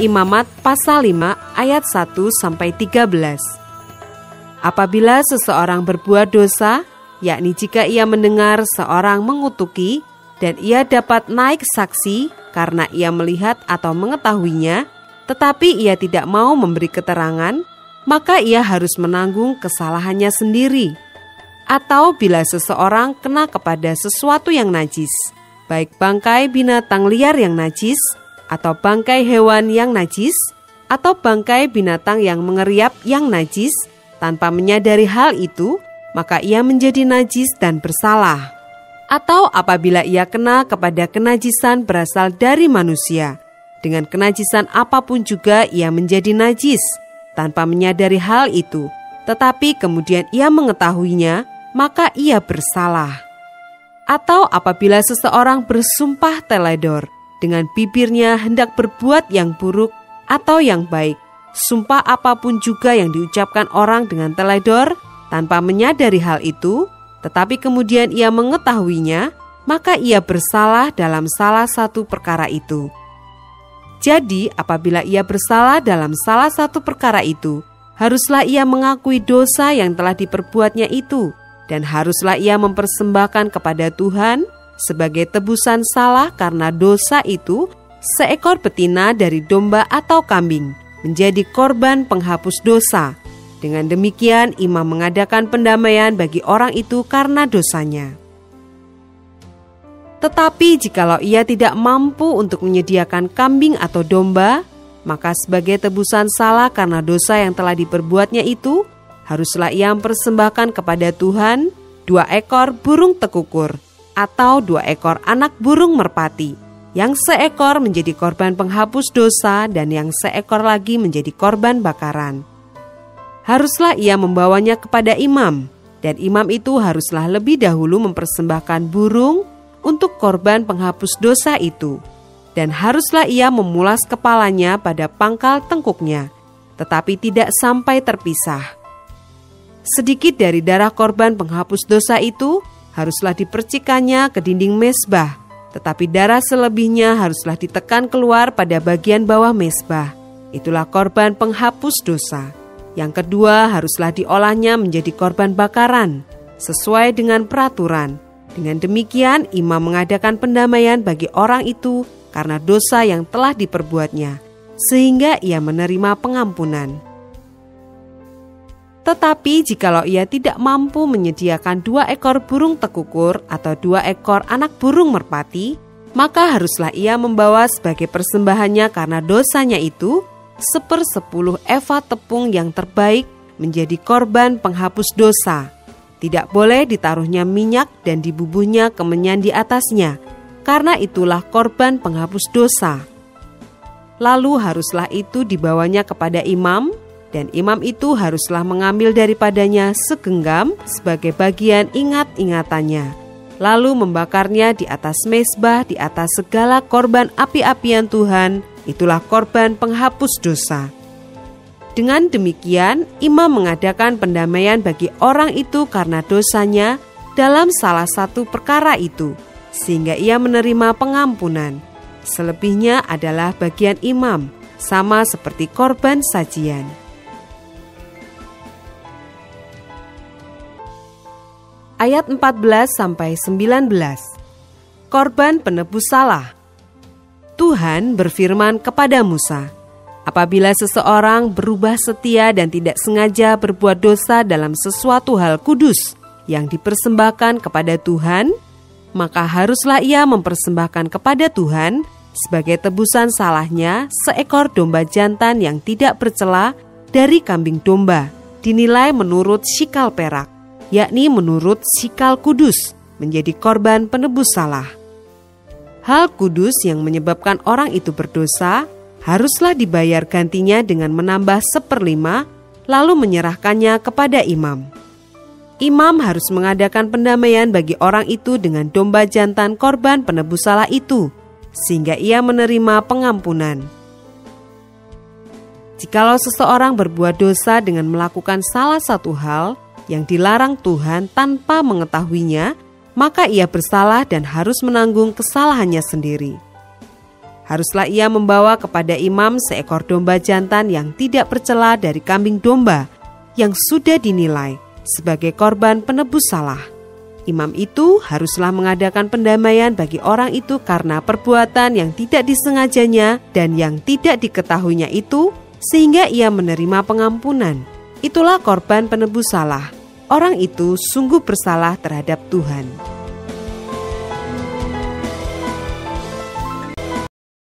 Imamat pasal 5 ayat 1-13. Apabila seseorang berbuat dosa, yakni jika ia mendengar seorang mengutuki dan ia dapat naik saksi karena ia melihat atau mengetahuinya, tetapi ia tidak mau memberi keterangan, maka ia harus menanggung kesalahannya sendiri. Atau bila seseorang kena kepada sesuatu yang najis, baik bangkai binatang liar yang najis, atau bangkai hewan yang najis, atau bangkai binatang yang mengeriap yang najis, tanpa menyadari hal itu, maka ia menjadi najis dan bersalah. Atau apabila ia kena kepada kenajisan berasal dari manusia, dengan kenajisan apapun juga ia menjadi najis, tanpa menyadari hal itu, tetapi kemudian ia mengetahuinya, maka ia bersalah. Atau apabila seseorang bersumpah teledor, dengan bibirnya hendak berbuat yang buruk atau yang baik, sumpah apapun juga yang diucapkan orang dengan teledor, tanpa menyadari hal itu, tetapi kemudian ia mengetahuinya, maka ia bersalah dalam salah satu perkara itu. Jadi, apabila ia bersalah dalam salah satu perkara itu, haruslah ia mengakui dosa yang telah diperbuatnya itu, dan haruslah ia mempersembahkan kepada Tuhan sebagai tebusan salah karena dosa itu seekor betina dari domba atau kambing menjadi korban penghapus dosa. Dengan demikian, imam mengadakan pendamaian bagi orang itu karena dosanya. Tetapi jikalau ia tidak mampu untuk menyediakan kambing atau domba, maka sebagai tebusan salah karena dosa yang telah diperbuatnya itu, haruslah ia mempersembahkan kepada Tuhan 2 ekor burung tekukur atau 2 ekor anak burung merpati, yang seekor menjadi korban penghapus dosa dan yang seekor lagi menjadi korban bakaran. Haruslah ia membawanya kepada imam, dan imam itu haruslah lebih dahulu mempersembahkan burung untuk korban penghapus dosa itu, dan haruslah ia memulas kepalanya pada pangkal tengkuknya, tetapi tidak sampai terpisah. Sedikit dari darah korban penghapus dosa itu haruslah dipercikannya ke dinding mezbah, tetapi darah selebihnya haruslah ditekan keluar pada bagian bawah mezbah. Itulah korban penghapus dosa. Yang kedua, haruslah diolahnya menjadi korban bakaran, sesuai dengan peraturan. Dengan demikian, imam mengadakan pendamaian bagi orang itu karena dosa yang telah diperbuatnya, sehingga ia menerima pengampunan. Tetapi jikalau ia tidak mampu menyediakan 2 ekor burung tekukur atau 2 ekor anak burung merpati, maka haruslah ia membawa sebagai persembahannya karena dosanya itu 1/10 eva tepung yang terbaik menjadi korban penghapus dosa. Tidak boleh ditaruhnya minyak dan dibubuhnya kemenyan di atasnya, karena itulah korban penghapus dosa. Lalu haruslah itu dibawanya kepada imam, dan imam itu haruslah mengambil daripadanya segenggam sebagai bagian ingat-ingatannya, lalu membakarnya di atas mezbah di atas segala korban api-apian Tuhan. Itulah korban penghapus dosa. Dengan demikian, imam mengadakan pendamaian bagi orang itu karena dosanya dalam salah satu perkara itu, sehingga ia menerima pengampunan. Selebihnya adalah bagian imam, sama seperti korban sajian. Ayat 14-19. Korban penebus salah. Tuhan berfirman kepada Musa, apabila seseorang berubah setia dan tidak sengaja berbuat dosa dalam sesuatu hal kudus yang dipersembahkan kepada Tuhan, maka haruslah ia mempersembahkan kepada Tuhan sebagai tebusan salahnya seekor domba jantan yang tidak bercela dari kambing domba, dinilai menurut shikal perak, yakni menurut shikal kudus, menjadi korban penebus salah. Hal kudus yang menyebabkan orang itu berdosa haruslah dibayar gantinya dengan menambah 1/5, lalu menyerahkannya kepada imam. Imam harus mengadakan pendamaian bagi orang itu dengan domba jantan korban penebus salah itu, sehingga ia menerima pengampunan. Jikalau seseorang berbuat dosa dengan melakukan salah satu hal yang dilarang Tuhan tanpa mengetahuinya, maka ia bersalah dan harus menanggung kesalahannya sendiri. haruslah ia membawa kepada imam seekor domba jantan yang tidak bercela dari kambing domba yang sudah dinilai sebagai korban penebus salah. Imam itu haruslah mengadakan pendamaian bagi orang itu karena perbuatan yang tidak disengajanya dan yang tidak diketahuinya itu, sehingga ia menerima pengampunan. Itulah korban penebus salah. Orang itu sungguh bersalah terhadap Tuhan.